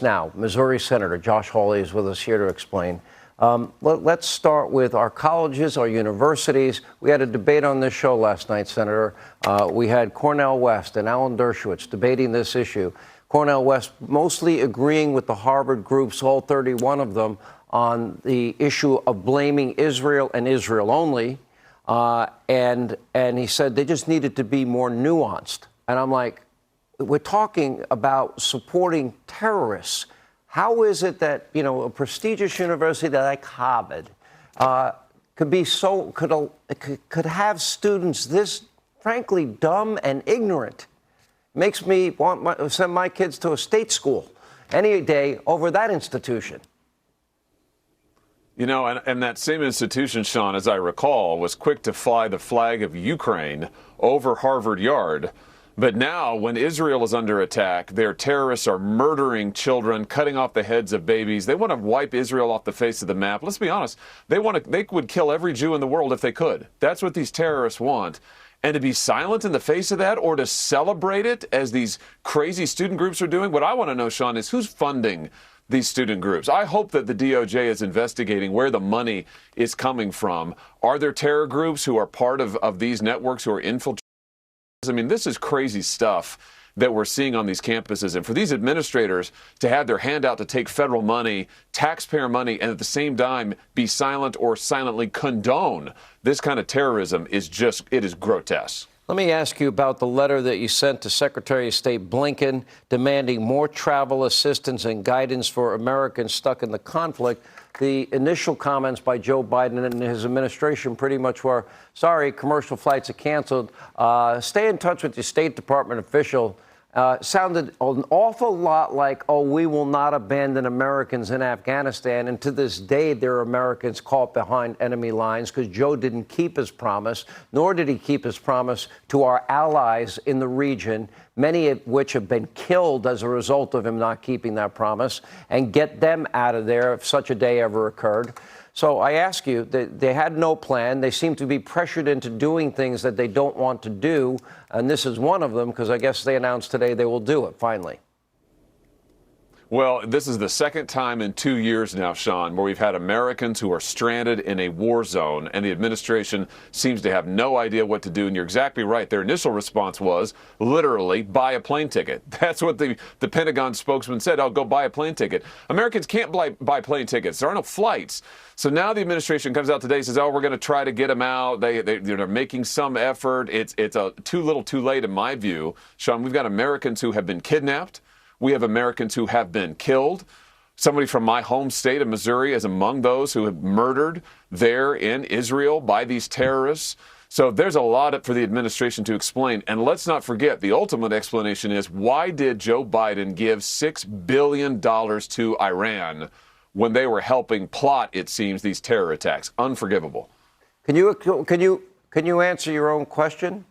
us now. Missouri Senator Josh Hawley is with us here to explain. Let's start with our colleges, our universities. We had a debate on this show last night, Senator. We had Cornel West and Alan Dershowitz debating this issue. Cornel West mostly agreeing with the Harvard groups, all 31 of them, on the issue of blaming Israel and Israel only. And he said they just needed to be more nuanced. And I'm like, we're talking about supporting terrorists. How is it that, you know, a prestigious university like Harvard could have students this, frankly, dumb and ignorant? Makes me want to send my kids to a state school any day over that institution. You know, and that same institution, Sean, as I recall, was quick to fly the flag of Ukraine over Harvard Yard. But now, when Israel is under attack, their terrorists are murdering children, cutting off the heads of babies. They want to wipe Israel off the face of the map. Let's be honest. They would kill every Jew in the world if they could. That's what these terrorists want. And to be silent in the face of that, or to celebrate it as these crazy student groups are doing, what I want to know, Sean, is who's funding these student groups. I hope that the DOJ is investigating where the money is coming from. Are there terror groups who are part of these networks who are infiltrating? I mean, this is crazy stuff that we're seeing on these campuses. And for these administrators to have their hand out to take federal money, taxpayer money, and at the same time be silent or silently condone this kind of terrorism is just, it is grotesque. Let me ask you about the letter that you sent to Secretary of State Blinken demanding more travel assistance and guidance for Americans stuck in the conflict. The initial comments by Joe Biden and his administration pretty much were, sorry, commercial flights are canceled. Stay in touch with your State Department official. Sounded an awful lot like, oh, we will not abandon Americans in Afghanistan. And to this day, there are Americans caught behind enemy lines because Joe didn't keep his promise, nor did he keep his promise to our allies in the region, many of which have been killed as a result of him not keeping that promise, and get them out of there if such a day ever occurred. So I ask you, they had no plan. They seem to be pressured into doing things that they don't want to do. And this is one of them, because I guess they announced today they will do it, finally. Well, this is the second time in 2 years now, Sean, where we've had Americans who are stranded in a war zone, and the administration seems to have no idea what to do. And you're exactly right. Their initial response was literally buy a plane ticket. That's what the Pentagon spokesman said. Oh, go buy a plane ticket. Americans can't buy plane tickets. There are no flights. So now the administration comes out today and says, oh, we're going to try to get them out. They're making some effort. It's too little too late, in my view. Sean, we've got Americans who have been kidnapped. We have Americans who have been killed. Somebody from my home state of Missouri is among those who have murdered there in Israel by these terrorists. So there's a lot for the administration to explain. And let's not forget, the ultimate explanation is, why did Joe Biden give $6 billion to Iran when they were helping plot, it seems, these terror attacks? Unforgivable. Can you answer your own question?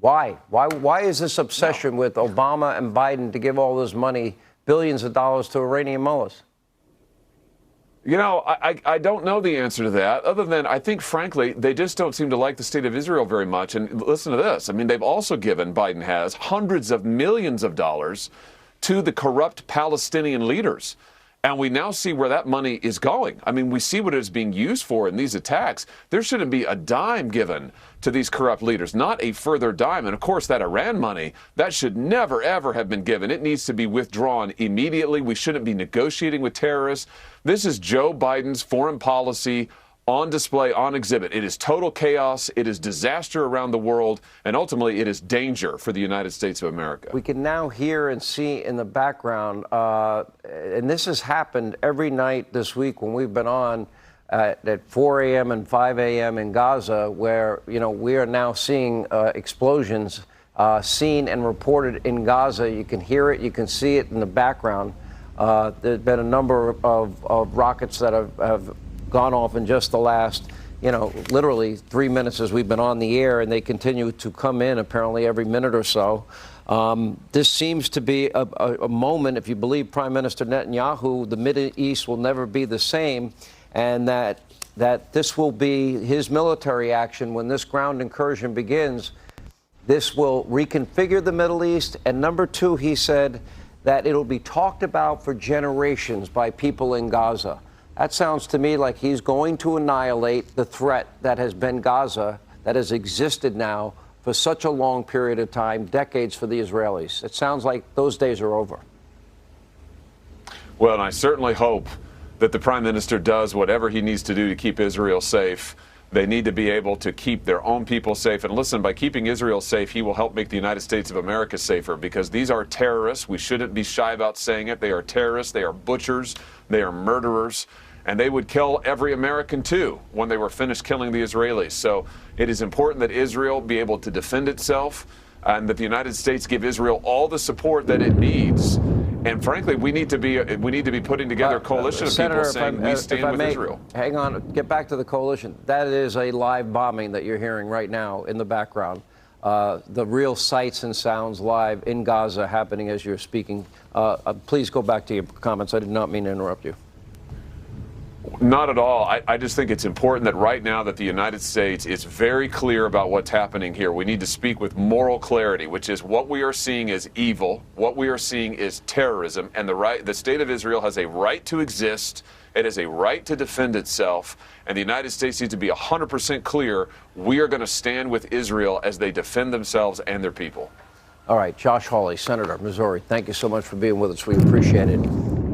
Why? Why is this obsession with Obama and Biden to give all this money, billions of dollars, to Iranian mullahs? You know, I don't know the answer to that, other than I think, frankly, they just don't seem to like the state of Israel very much. And listen to this. I mean, they've also given, Biden has, hundreds of millions of dollars to the corrupt Palestinian leaders. And we now see where that money is going. I mean, we see what it's being used for in these attacks. There shouldn't be a dime given to these corrupt leaders, not a further dime. And of course, that Iran money, that should never, ever have been given. It needs to be withdrawn immediately. We shouldn't be negotiating with terrorists. This is Joe Biden's foreign policy on display, on exhibit. It is total chaos. It is disaster around the world. And ultimately, it is danger for the United States of America. We can now hear and see in the background, and this has happened every night this week when we've been on at 4 a.m. and 5 a.m. in Gaza, where, you know, we are now seeing explosions seen and reported in Gaza. You can hear it. You can see it in the background. There's been a number of rockets that have gone off in just the last, you know, literally 3 minutes as we've been on the air, and they continue to come in apparently every minute or so. This seems to be a moment, if you believe Prime Minister Netanyahu, the Middle East will never be the same, and that this will be his military action when this ground incursion begins. This will reconfigure the Middle East. And number two, he said that it'll be talked about for generations by people in Gaza. That sounds to me like he's going to annihilate the threat that has been Gaza, that has existed now for such a long period of time, decades for the Israelis. It sounds like those days are over. Well, and I certainly hope that the prime minister does whatever he needs to do to keep Israel safe. They need to be able to keep their own people safe. And listen, by keeping Israel safe, he will help make the United States of America safer, because these are terrorists. We shouldn't be shy about saying it. They are terrorists. They are butchers. They are murderers. And they would kill every American, too, when they were finished killing the Israelis. So it is important that Israel be able to defend itself and that the United States give Israel all the support that it needs. And frankly, we need to be putting together a coalition of Senator, people saying we stand with Israel. Hang on, get back to the coalition. That is a live bombing that you're hearing right now in the background. The real sights and sounds live in Gaza happening as you're speaking. Please go back to your comments. I did not mean to interrupt you. Not at all. I just think it's important that right now that the United States is very clear about what's happening here. We need to speak with moral clarity, which is what we are seeing is evil, what we are seeing is terrorism, and the state of Israel has a right to exist. It has a right to defend itself, and the United States needs to be 100% clear. We are going to stand with Israel as they defend themselves and their people. All right, Josh Hawley, Senator, Missouri, thank you so much for being with us. We appreciate it.